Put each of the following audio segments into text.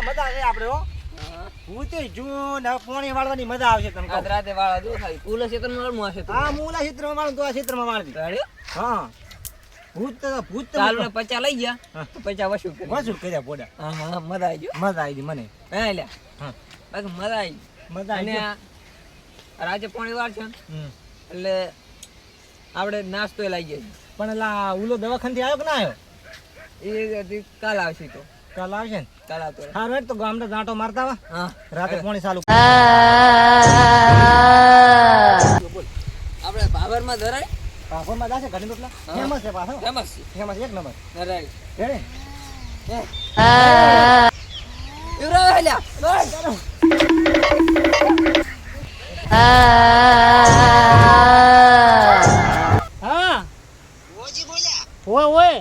મજા આવે આપણે હો. ભૂતે જો ને પાણી વાળવાની મજા આવશે તમને કહું. આજ રાતે વાળા દો ખાલી ઉલા ક્ષેત્રમાં વાળું આ ક્ષેત્ર હા મૂલા ક્ષેત્રમાં વાળું તો આ ક્ષેત્રમાં વાળવી. હા ભૂત ચાલુ ને 50 લઈ ગયા તો 50 વસૂલ કર્યા પોડા. હા મજા આવી ગયો. મજા આવી મને. હા લે હા બાકી મજા આવી. મજા આવી. અને રાતે પાણી વાર છે એટલે આપણે નાસ્તો લઈ ગયા. પણ એલા ઉલો દવાખાનથી આવ્યો કે ના આવ્યો? એ કાલ આવશે તો કાલ આવશે ને? કાલ આવતો હા રેડ તો ગામડે ગાંટો મારતા વા. હા રાતે પાણી ચાલુ. આપણે ભાભરમાં ધરાય પાપડમાં જાશે ઘણી રોટલા ફેમસ છે પાછો. ફેમસ ફેમસ એક નંબર. ધરાય રેડે યુરા હેલ્યા હા ઓજી બોલ્યા ઓય ઓય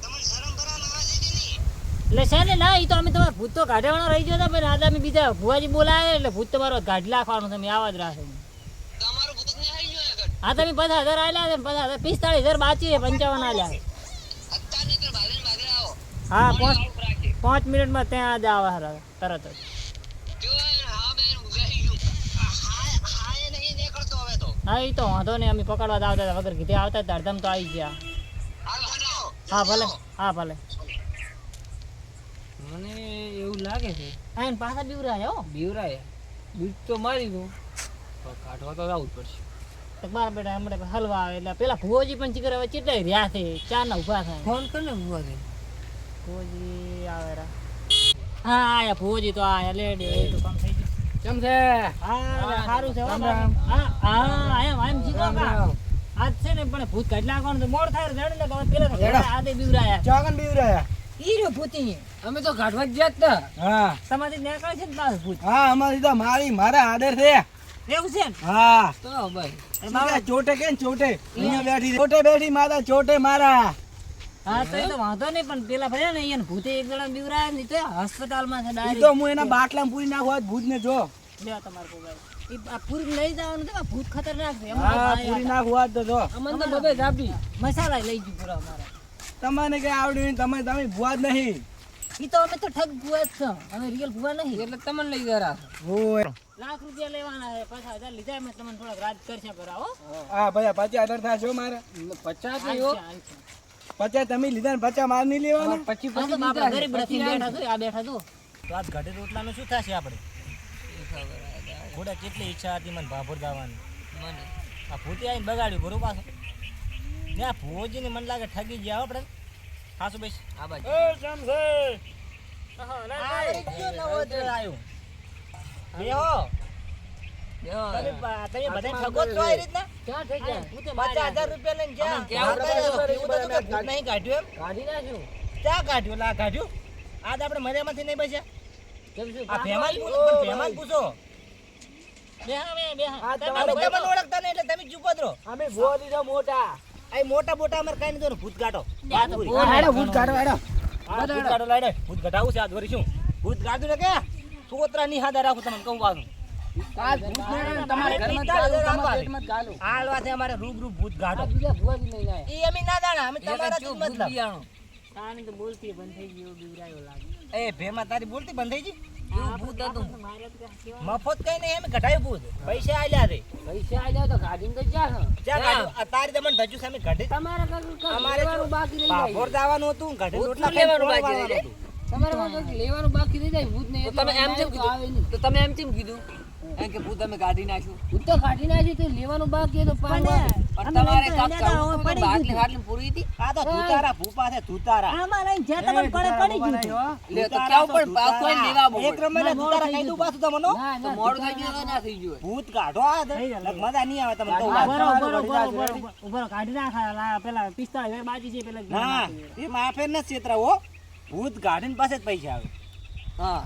તમને શરમ બરામ આવે છે કે નહીં? એટલે છે ને ના ઈ તો અમે તમારા ભૂત તો કાઢવાનો રહી ગયો હતા પણ આજે અમે બીજા ભુવાજી બોલાવે એટલે ભૂત તમારો કાઢી નાખવાનું તમે આવા જ રાખે. તમારું ભૂત ને આવી ગયો આગળ હા તમે 50,000 આલ્યા છે 45,000 બાકી છે 55 આલ્યા છે. અત્યારે નીકળ ભાગરે આવો હા આવું રાખે 5 મિનિટમાં ત્યાં જ આવે તરત જ. જો હા બેન ઉભા થઈ ગયું હા એ નહીં નીકળતો હવે તો હા ઈ તો વાંધો નહીં અમે પકડવા જ આવતા હતા વગર કીધે આવતા હતા અડધમ તો આવી ગયા. હાલ હટાવો હા ભલે હા ભલે. મને એવું લાગે છે આઈને પાછા બીવરાય હો. બીવરાય બીજ તો મારી દઉં પણ કાઢવા તો આવવું જ પડશે. તો મારા બેટા હમણાં હલવા આવે એટલે પેલા ભુવોજી પણ ચીકર હવે ચેટલા રહ્યા છે ચા ના ઉભા થાય. ફોન કરને ભુવાજી. ભુવોજી આવે રા. હા આયા ભુવોજી તો આયા લેડે એ તો કામ થઈ ગયું. કેમ છે? હા સારું છે હો રામ બાકી. રામ. હા એમ જીવો રામ કા. રામ. આજ છે ને પણ ભૂત કાઢી નાખવાનું તો મોડ થાય રેડ ને કે પેલા રેડો. આદે બીવરાયા. ચાગન બીવરાયા. ઈ રહ્યો ભૂતી. અમે તો કાઢવા જ ગયા જ તા. હા તમારી નીકળે છે ને પાછું ભૂત. હા અમારી તો મારા આદર છે. એવું છે ને? હા તો ભાઈ મારા ચોટે કે ને ચોટે અહીંયા બેઠી છે. ચોટે બેઠી મારા ચોટે મારા. હા તો એ તો વાંધો નહીં પણ પેલા ભલે ને અહીંયા ભૂતે એક જણા બીવરાયા ને તો હોસ્પિટલમાં છે ઈ ડાયરેક્ટ. તો હું એના બાટલામાં પૂરી નાખું આજ ભૂત ને જો. લ્યો તમારે કોઈ ઈ આ પૂરી લઈ જવાનું છે ભૂત ખતરનાક છે. હા પૂરી નાખું આજ તો જો. અમને તો બબે જાપી. મસાલા લઈ ગયું પૂરા મારા. તમને કઈ આવડ્યું નહીં, તમે ભૂવા જ નહીં. ઈ તો અમે તો ઠગ ભુવા જ છો અમે રિયલ ભુવા નહીં. એટલે તમને લઈ ગયા. ઓય લાખ રૂપિયા લેવાના છે 50,000 લીધા મેં તમને થોડાક રાજ કરશે ભરા હો. હા ભાઈ 50,000 થશે મારે. 50 તો હાલશે, હાલશે. 50 તમે લીધા ને 50 માર નહીં લેવાના. પછી આ તો બાપડા ગરીબ નથી બેઠા છો આ બેઠા છો. તો આજ ઘડે રોટલાનું શું થશે આપણે? ઘોડા કેટલી ઈચ્છા હતી મને ભાભર દાવાની. મને આ ભૂતી આવીને બગાડ્યું બરોબર પાછો. ને આ ભોજીને મને લાગે ઠગી ગયા આપણે. હાસુ બેસ. આ બાજુ તમે બધા ઠગો જ છો આ રીતના? ક્યાં થઈ ગયા? ભૂતે 50,000 રૂપિયા લઈને જ્યાં કેવું ભૂત નહીં કાઢ્યું એમ? કાઢી નાખ્યું. ક્યાં કાઢ્યું? લા કાઢ્યું? આજ આપણે મર્યામાંથી નહીં બચ્યા. કેમ છે? આ ભેમાન પૂછો, પણ ભેમાન પૂછો. બેહા બે બેહા. અમે તમને ઓળખતા નહીં એટલે તમે ચૂપ જ રહો. અમે ભોલી નો મોટા. આ મોટા મોટા અમારે કઈ નહીં, ભૂત કાઢો. આ તો ભૂત હા, ભૂત કાઢો લાડે. ભૂત ઘટાવું છે આજ વરી શું? ભૂત કાઢ્યું ને કે સોતરા ની હાદા રાખું તમને કહું પાછું. આજ તમારે ઘરમાં ગાલું. હાલવા છે અમારે રૂબરૂ ભૂત કાઢો. બીજા ભુવાજી લઈને આયા. ઈ અમે ના જાણા, અમે તમારા જ ચૂપ મતલબ. ભૂત બિયાણો. આને તો બોલતી બંધ થઈ ગયો બીવરાયો લાગે. એ ભેમા તારી બોલતી બંધ થઈ ગઈ? એવું ભૂત હતું. મારે તો કાંઈ કહેવાનું. મફત કઈ નહીં, અમે ઘટાયું ભૂત. પૈસા આલ્યા રે. પૈસા આલ્યા તો કાઢીને તો જ્યાં છો. જ્યાં કાઢ્યું? આ તારી તમને ધજુ સામે ઘટે. તમારે કશું અમારે લેવાનું બાકી રહી જાય. પાપોર જવાનું હતું, ઘટે ભૂત રોટલા લેવાનું ખાઈને બાકી રહી હતું. તમારે કશું લેવાનું બાકી રહી જાય ભૂત ને તમે એમ કેમ કીધું? તો તમે એમ કેમ કીધું એમ કે ભૂત અમે કાઢી નાખ્યું? ભૂત તો કાઢી નાખ્યું તો લેવાનું બાકી હતું પણ તમારે કામ કરવું હતું તો બાટલી બાટલી પૂરી હતી. આ તો ધુતારા ભૂપા છે, ધુતારા. આમાં લઈને જ્યાં તમને પડે પડી ગયું. લે તો કેવું પણ પાક કોઈ લેવા બહુ એક રમેલા ધુતારા કહી દઉં પાછું તમને. તો મોડું થઈ ગયું તો ના થઈ ગયું. ભૂત કાઢો આ દે. મજા નહીં આવે તમને કહું. ઉભરો કાઢી નાખા પેલા 45,000 બાકી છે પેલા ના એ માફેર ન છેતરા હો. ભૂત કાઢીને પાસે જ પૈસા આવે. હા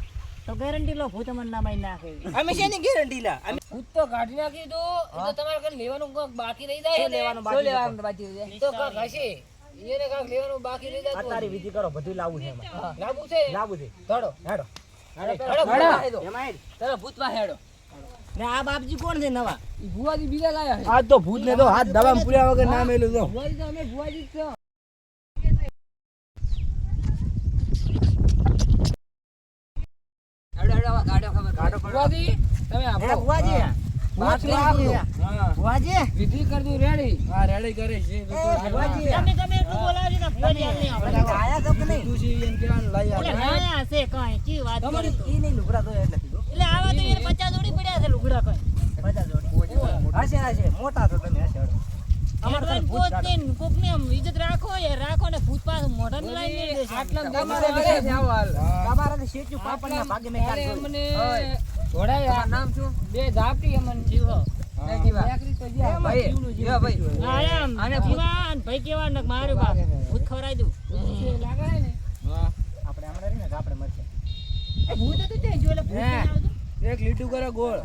તો ગેરંટી લો ભૂત મને ના મારી નાખે. અમે શેની ગેરંટી લા? અમે ભૂત તો કાઢી નાખી તો તમારે કઈ લેવાનું કોક બાકી રહી જાય શું ને? લેવાનું શું બાકી લેવાનું બાકી રહી જાય? તો કાક હશે એને કાક લેવાનું બાકી રહી આ જાય તારી વિધિ કરો, બધું લાવવું છે એમાં. હા લાગુ છે લાવવું છે. ધડો હેડો. હેડો એમાં હેડ. તારા ભૂતમાં હેડો. ને આ બાપજી કોણ છે નવા? ઈ ભુવાજી બીજા લાયા છે. આજ તો ભૂત ને તો હાથ દવામાં પૂર્યા વગર ના મેલું તો. ભુવાજી તો અમે ભુવાજી જ છો. આવા ગાડ્યો ખબર ગાડો પડે. પડે. ભુવાજી, તમે હે આપો. ભુવાજી વાત ભુવાજી, રાખજો. હા ભુવાજી વિધિ કરજો રેડી. હા રેડી કરી છે ભુવાજી તમે ગમે એટલું બોલાવજો ને ભુવાજી આમ નહીં આપણે આપણે. આયા છો કે નહીં તું છે એને કહેવાનું લઈ એટલે આવે નાયા છે કાંઈ, ચી વાત કરો તમારી છો? ઈ નહીં લુગડા ધોયા એટલે કીધું એટલે આવા તો એને 50 જોડી પડ્યા છે લુગડા કોઈ. 50 જોડી હશે મોટા છો તમે હશે અમારે તો પોત ને કોકની આમ ઇજ્જત રાખો યાર, રાખો ને ભૂત પાછું મોઢામાં લાઈન નહીં દેશે. આટલા તમારે તમારે છે. જાવ હાલ. તમારા શેચું પાપડના ભાગે મેં કાલ જોયું. અમને જોડાયા. નામ શું? બે ઝાપટી અમને જીવો. બે જીવા. ભાઈ, જીવા ભાઈ. હા, એમ. આને જીવાન ભાઈ કેવા ને મારું બાપ ભૂત ખવડાવી દઉં. લાગે ને. આપણે હમણાં રહીને કે આપણે મળશે એ ભૂત હતું તે જો એટલે ભૂત હે. નહીં આવતું. એક લીટું કરે ગોળ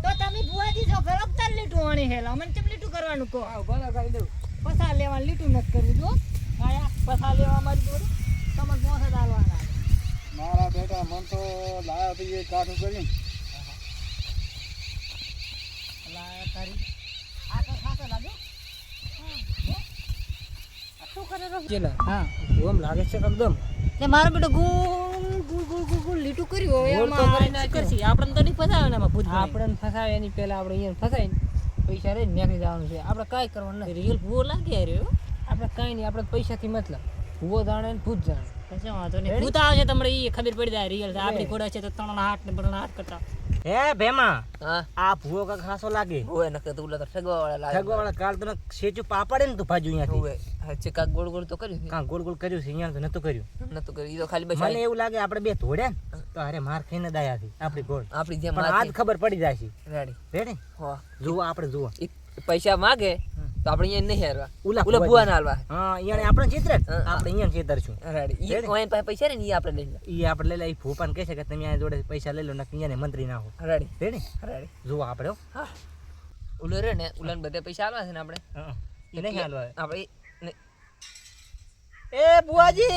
તો તમે ભુવાજી છો ખરો તાર લીટું વાણી હેલા અમને કેમ લીટું કરવાનું કહો? ભલા કરી દઉં. પસા લેવાનું લીટું નથી કરવું જો આયા પસા લેવા મારી જોડે તમારે મોસે દાલવાના મારા બેટા મન તો લાયો તો એ કાઠું કર્યું અલા તારી આ તો ખાતો લાગ્યો શું કરે રો ચેલા. હા ઓમ લાગે છે એકદમ. તે મારો બેટો ગુલ ગુલ ગુલ ગુલ ગુલ લીટું કર્યું હોય ગોળ તો એમાં કરી નાખ્યું. કરશી આપણને તો નહીં ફસાવે ને એમાં ભૂત ભાઈ. આપણને ફસાવે એની પહેલા આપણે અહીંયા ફસાઈને પૈસા રહીને નીકળી જવાનું છે. આપણે કાંઈ કરવાનું નથી. રિયલ ભૂવો લાગે રહ્યો આપણે કાંઈ નહીં. આપણે પૈસાથી મતલબ. ભૂવો જાણે ને ભૂત જાણે. કશો વાંધો નહીં ભૂત આવશે તમને ઈ ખબર પડી જાય રિયલ આપણી ઘોડા છે તો ત્રણના હાથ ને બરણા હાથ કરતા હે ભેમા હા આ ભૂવો કાક ખાસો લાગે હોય નકર તો ઓલા તો ઠગવાવાળા લાગે. ઠગવાવાળા કાલ તને શેચું પાપડે ને તું ભાજુ અહીંયાથી હોય. હચ્ચે કાંક ગોળ ગોળ તો કર્યું છે. કાં ગોળ ગોળ કર્યું છે અહીંયા તો નતું કર્યું નતું કર્યું. ઈ તો ખાલી બસ મને એવું લાગે આપણે બે ધોડ્યા ને તો અરે માર ખાઈને દાયા છે આપણી ગોળ આપણી જેમ પણ આજ ખબર પડી જાય છે રેડી. રેડી હો. જુઓ આપણે જુઓ ઈ પૈસા માંગે તો આપણે અહીંયા નહીં હારવા. ઉલા ઓલા ભૂવા ના હાલવા. હા અહીંયા આપણે ચિત્ર હા. આપણે અહીંયા ચિત્ર છું રેડી. ઈ રેડી. ઓય પાસે પૈસા ને ઈ આપણે લઈ લે. ઈ આપણે લઈ લે ઈ ભૂપાને કહે છે કે તમે આ જોડે પૈસા લઈ લો ને અહીંયા મંત્રી ના હો રેડી. Ready ready. જુઓ આપણે હો. હા. ઓલો રે ને ઓલાને બધે પૈસા આલવા છે ને આપણે. હા એ નહીં હાલવા આપણે ને- એ બુઆજી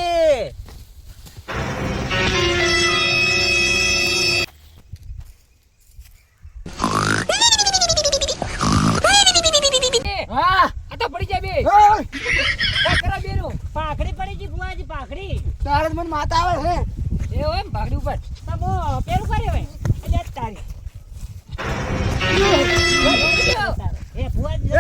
હા આ તો પડી જાય બે. આ કરા બેનું. પાઘડી પડી ગઈ ભુવાજી પાઘડી તારે મને માતા આવે છે એ હોય ને ભાગડી ઉપર. તમો પેલું કરે હોય એટલે જ તારી એ ભુવાજી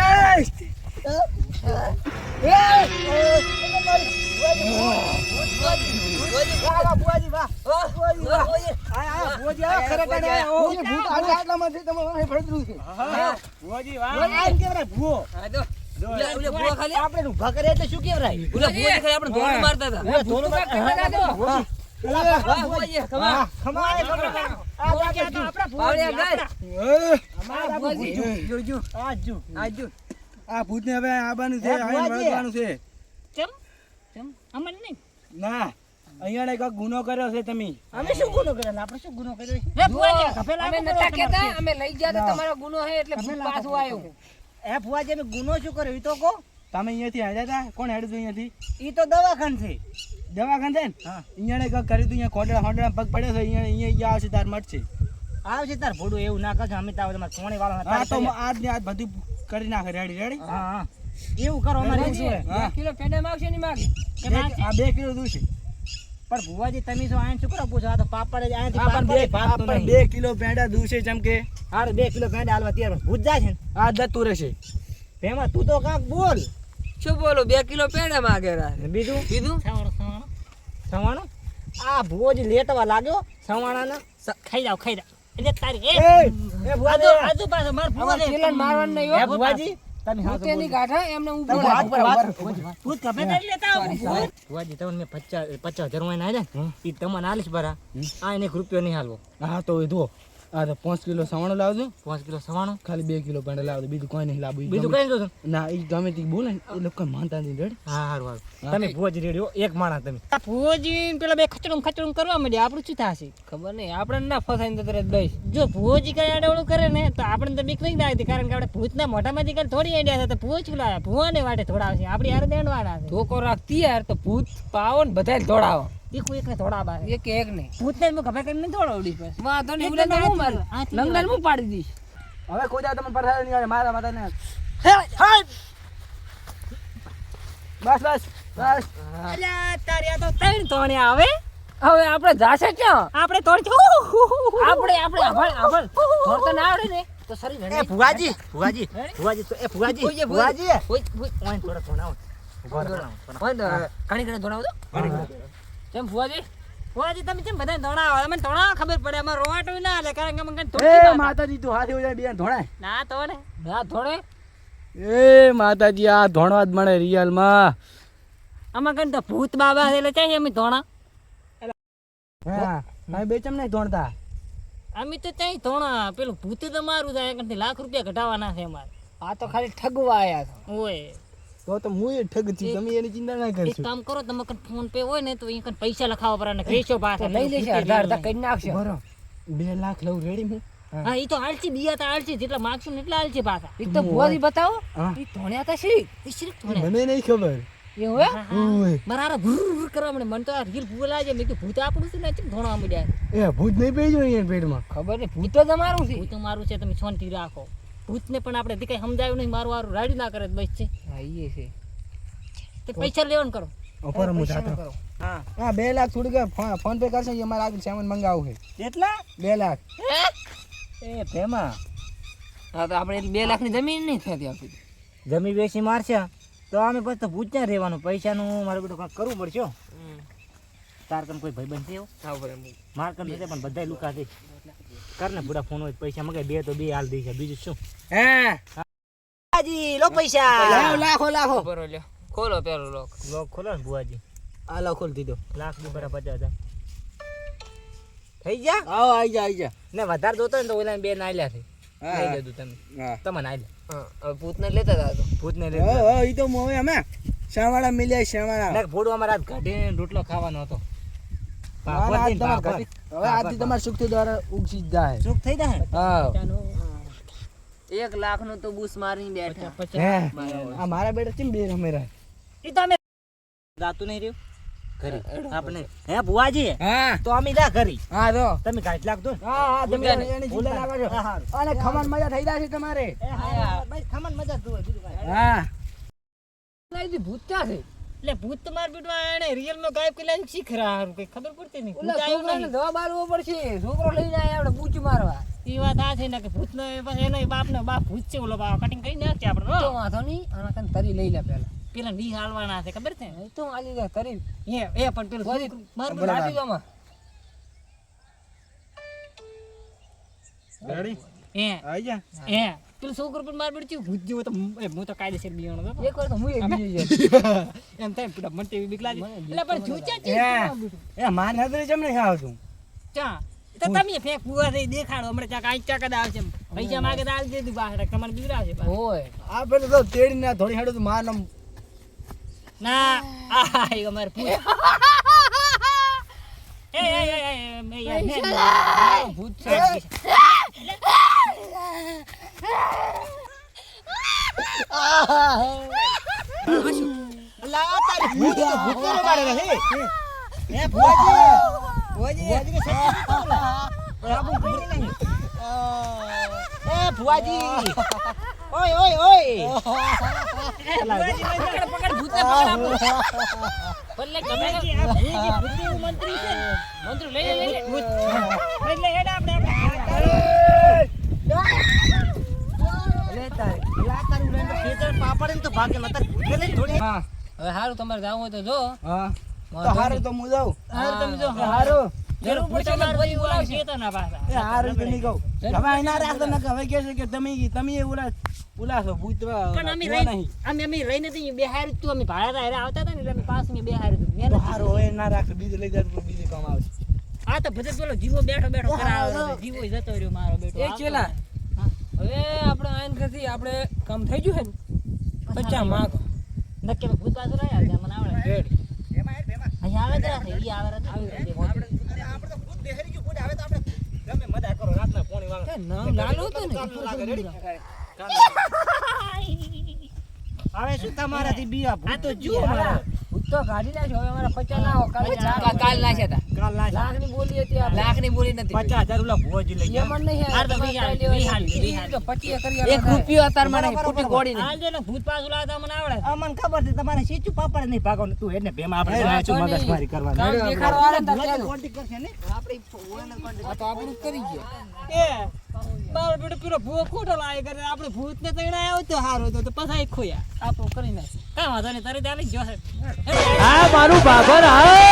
બુઆજી વાહ બુઆજી વાહ આ બુઆજી આ ખરેખર આ ઓ ભૂત આટલામાંથી તમે ફળતરું છે બુઆજી વાહ આ કેવરા ભૂવો હા તો ઓલા ભૂવા ખાલી આપણે ઊભા કરે એટલે શું કેવરાય ઓલા ભૂવા ખાલી આપણે ધોરણ મારતા હતા. ઓલા ધોનું વાહ, ભૂવાજી, ખમા. ખમાય ભુવા ક્યાં તો આપણા ભુવાજી, બાવળિયા આપણા. ભૂવાજી. જોજો. આજુ આજુ. આ ભૂતને હવે આવવાનું છે હે, આવીને ભુવાજી. વળગવાનું છે ચમ ચમ અમને નહીં ના અહીંયા એક ગુનો કર્યો છે તમે અમે શું ગુનો કરેલા આપણે શું ગુનો કર્યો છે એ ભુવાજી કફેલા અમે નતા કહેતા, અમે લઈ ગયા તો તમારો ગુનો છે એટલે ભૂત પાછું આવ્યું. એ ભુવાજી અમે ગુનો શું કર્યો ઈ તો કહો તમે અહીંયાથી હેડ્યા હતા કોણ હેડ્યું હતું અહીંયાથી ઈ તો દવાખાન છે દવાખાન છે ને હા અહીંયા કંઈક કર્યું હતું અહીંયા ખોંડડા ખોંડડા પગ પડ્યો છે અહીંયા આવશે તાર મટશે આવશે તાર ભોડું એવું ના કરજો અમે તો આવે તમારે કોણી વાળો હા તો આજ ને આજ બધું કરી નાખે રેડી રેડી હા હા એવું કરો અમારે એવું ભુવાજી, છે હા. 2 કિલો પેંડા માંગશે નહીં માંગે. આ 2 કિલો દૂધ છે પણ ભુવાજી તમે શું આયા શું કરો પૂછો આ તો પાપડ જ આયાથી આ પણ પાપડ ભાગતો પણ નહીં 2 કિલો પેંડા દૂધ છે ચમકે હારું 2 કિલો ગાંડા હાલવા તૈયાર ભૂત જાય છે ને આ જતું રહેશે ભેમા તું તો કાંક બોલ શું બોલો 2 કિલો પેંડા માંગે રા. ને બીજું કીધું સવાણો સવાણો સવાણું આ ભુવાજી લેટવા લાગ્યો સવાણાના ખાઈ જાવ એટલે તારી એ એ ભુવાજી આજુ પાછો માર અમારે ભુવાજી ચેલાને મારવાનું નહીં હો. એ ભુવાજી તમે હા ભૂતેની ગાંઠા એમને હું તમે બોલાવું. વાત પર વાત ભૂત કફેલા જ લેતા આવો ભૂત. ભુવાજી તમને 50 ધરવાઈ ના જાય ઈ તમને આલીશ બરા આ એને 1 રૂપિયો નહીં હાલવો હા તો એ જુઓ આ તો 5 કિલો સવાણું લાવજો 5 કિલો સવાણું ખાલી 2 કિલો પેંડા લાવજો બીજું કોઈ નહીં લાવવું બીજું કઈ દો ના એ ગમે તે બોલે ને એ લોકો માનતા નથી રેડી હા હારું તમે ભુવાજી રેડી હો એક માણસ તમે આ ભુવાજી પેલા બે ખચડું કરવા માંડ્યા આપણું શું થશે ખબર નહીં આપણે ના ફસાઈને જતો રહે દઈશ. જો ભુવાજી કઈ આડવડું કરે ને તો આપણે તો બીક નહીં લાગતી કારણ કે આપણે ભૂતના મોઢામાંથી કઈ થોડી આઈડિયા છે તો ભુવા શું લાવે ભુવાને વાટે થોડાવશે આપણી હારે દેણવાના છે ધોકો રાખતી યાર તો ભૂત પાવો ને બધાય દોડાવો. એ કોઈ એકને થોડાવા આવે એક એક નહીં. ભૂતને હું ખબર કરીને થોડાવડી બસ વાંધો નહીં. એટલે ઉલાને હું મારું? હાથી લંગડાને હું પાડી દઈશ. હવે કોઈ દાડો તમને પરસાદ નહીં આવે મારા માતાને બસ બસ બસ અલ્યા તારી આ તો ત્રણ તોણ્યા આવે હવે આપણે જાશે ક્યાં આપણે તોડ આપણે ધોરતા ના આવડે ને તો શરીર એ ફુવાજી ફુવાજી ફુવાજી તો એ ફુવાજી ફુવાજી ઓય થોડા થોડા ઘણી ઘણી ધોણાવો તો કેમ ફુવાજી ફુવાજી તમે કેમ બધા ધોણાવો અમને ધોણાવો ખબર પડે અમાર રોવાટું ના લે કારણ કે અમને એ થોડી માતાજી તું હાથે હોય બેન ધોણાય ના તો ને ના ધોણે એ માતાજી આ ધોણવા જ મળે રિયલ માં અમાર કન તો ભૂત બાબા છે એટલે ચાઈ અમે ધોણા હા અમે બે ચમ નહીં ધોણતા અમે તો ચાઈ ધોણા પેલું ભૂત તો મારું જાય કંથી લાખ રૂપિયા ઘટાવાના છે અમારે આ તો ખાલી ઠગવા આયા છો ઓય તો હું એ ઠગ છું તમે એની ચિંતા ના એક કરશો કામ કરો તમે કન ફોન પે હોય ને તો એ કન પૈસા લખાવવા પડે ને રેશો પાછા લઈ લેશે અડધા કરી નાખશે બરો 2 લાખ લઉં રેડી હું હા ઈ તો આલચી દિયા તા આલચી જેટલા માગશું ને એટલા આલચી પાછા ઈ તો ફુવાજી બતાવો હા. ઈ ધોણ્યા તા શી ઈ શ્રીક થોડે મને નહીં ખબર એવું હે ઓય મારા ભૂર કરવા મને મન તો આ રીલ ભૂલા છે મેં કે ભૂત આપણું છે ને ચમ ધોણા મળ્યા એ ભૂત નહીં પેજો અહીંયા પેટમાં ખબર નહીં ભૂત તો તમારું છે ભૂત મારું છે તમે શાંતિ રાખો ભૂતને પણ આપણે કઈ સમજાવ્યું નહીં મારું વારું રાડી ના કરે તો બસ છે હા ઈ છે તે પૈસા લેવાનું કરો ઉપર હું જાતો કરો હા હા 2 લાખ થોડી કે ફોન પે કરશે એ અમારે આગળ સામાન મંગાવું છે કેટલા 2 લાખ એ ભેમા હા તો આપણે 2 લાખની જમીન નહીં થતી આપી જમી બેસી મારશે તો અમે પછી તો ભૂત ત્યાં રહેવાનું પૈસાનું મારે બધું કાંઈક કરવું પડશે હો. તાર કન કોઈ ભાઈબંધ છે એવો? હા બરાબર માર કન છે પણ બધાય લુકા છે કર ને બુડા ફોન હોય તો પૈસા મગાય 2 તો 2 હાલ દઈ છે બીજું શું હાજી લો પૈસા લાખો બરો લ્યો ખોલો પેલો લોક લોક ખોલો ને બુઆજી આ લાખો દીધો લાખ ની બરા 50,000 થઈ ગયા આવો આઈ જા ને વધારે જોતો ને તો ઓલા 2 નાલ્યા છે હા. લઈ લેજો તમે હા તમે નાઈ લે હા હવે ભૂતને લેતા હતા તો ભૂત ને લે હા ઈ તો મોવે અમે શાવાળા મિલ્યા શાવાળા ને ફોડો અમારે આજ કાઢીને રોટલો ખાવાનો હતો હવે આજથી તમારે સુખ થી દ્વારા ઉગસી જ જાય સુખ થઈ જાય હા 1 લાખ નું તો બૂસ મારીને બેઠા હે આ મારા બેટા કેમ બે રમેરા ઈ તો અમે દાતું નહીં રહ્યું ઘરી આપણે હે બુઆજી હા તો અમે જા ઘરી હા તો તમે કાઢ લાગતો હા તમે એની ચિંતા ના કરજો અને ખમણ મજા થઈ જશે તમારે બસ ખમણ મજા જોવે બીજું કાંઈ હા લાઈથી ભૂત ક્યાં છે એટલે ભૂત તો માર બેટવા એને રિયલ માં ગાયબ કરી લાવીને શીખ રહ્યા હારું કઈ ખબર પડતી નહીં ભૂત ઓલા આવ્યું છોકરાને નહીં જવાબ આલવો પડશે છોકરો લઈને આયા આપણે પૂછ મારવા ઈ વાત આ છે ને કે ભૂત નો એનો બાપ ભૂત છે ઓલો બાપ કટિંગ કરી નાખશે આપણે તો વાંધો નહીં આના કાન તરી લઈ લે પેલા પેલા વી હાલવાના છે ખબર છે એ તો આલી લે તરી એ પણ પેલું મારું બરાબર આપી દો માં રેડી એ આઈ જા એ પેલું છોકરો પણ માર બેટ ભૂત જેવો તો હું તો કાયદેસર બીવાનો હતો એક વાર તો હું એ બીજી જાય એમ થાય પેલા મંટી બીક લાગે એટલે પણ જોચા છે એ માન નદરી જમ નહીં આવતું ચા તો તમે ફેક પૂરા થઈ દેખાડો હમણાં ચા કાંઈ ચાકદ આવશે પૈસા માગે તો આલ દેદી બહાર તમારે બીવરાવશે બા. ઓય આ પેલું તો તેડી ના થોડી હેડો તો માર નમ ના આ અમારે પૂછ ભૂત છે અલા તારી ભૂત તો ભૂત ને મારે રે હે ભુવાજી કે સત્ય બાબુ ભૂત નહીં એ ભુવાજી ઓય પકડ ભૂતને પકડ આપો ભલે ગમે તે આ ભૂત મંત્રી છે મંત્રી લઈ લે ભૂત એટલે હેડ આપણે પાપડ એમ તો ભાગે મતલબ ભૂત લઈને થોડી હા હવે હારું તમારે જાવું હોય તો જો હા તો હારું તો હું જાઉં હારું તમે જો હારું જરૂર પડશે મારે ભાઈ બોલાવશે તો ના પાછા એ હારું તો નહીં કહું હવે એના રાખતો ન હવે કહે છે કે તમે ઉલાસો ભૂત પણ અમે અમે રહીને તો બે હાર તું અમે ભાડા હારે આવતા હતા ને એટલે અમે પાસ ને બે હારે તું તો હારું હવે ના રાખતો બીજું લઈ જાય તો બીજું કામ આવશે આ તો ભજે પેલો જીવો બેઠો કરાવે જીવો જતો રહ્યો મારો બેટો એક ચેલા હવે આપણે આયન કરતી આપણે કામ થઈ ગયું છે ને 50 માગ નક્કી ભૂત પાછો રહ્યા છે મને આવડે રેડી અહીંયા આવે જરા ઈ આવે આપણે તો ભૂત બેહરી ગયું ભૂત આવે તો આપણે ગમે મજા કરો રાતના પોણી વાળો નામ લાલો હતો ને લાગે રેડી હવે શું તમારાથી બીવા ભૂત તો જુઓ મારા ભૂત તો કાઢી નાખ્યો હવે અમારા 50 ના હો કાલ નાખ્યા હતા કાલ ના લાખ ની બોલી હતી આપણે લાખ ની બોલી નથી 50,000 ઓલા ભુવાજી લઈ ગયા. એમન નહીં હાર તો વી હાલ. તો 25 કરી એક રૂપિયો અતાર મને ફૂટી ગોળી નહીં. હાલ જો ને ભૂત પાછું લાવતા મને આવડે. અમને ખબર છે તમારે સીચું પાપડ નહીં ભાગવાનું. તું એને ભેમાં આપણે શું મગજમારી કરવાની. કામ દેખાડો આલે ને ભુવાજી તાર કોન્ટેક્ટ કરશે ને આ તો આપણું જ કરી ગયા એ બાર બેટો પેલો ભૂવો ખોટો લાગે કરે આપણે ભૂત ને તઈને આવ્યો તો હારો તો પછી ખોયા આપણું કરી નાખી કાંઈ વાંધો નહીં તારે ચાલી જ જશે આ મારું બાબર હા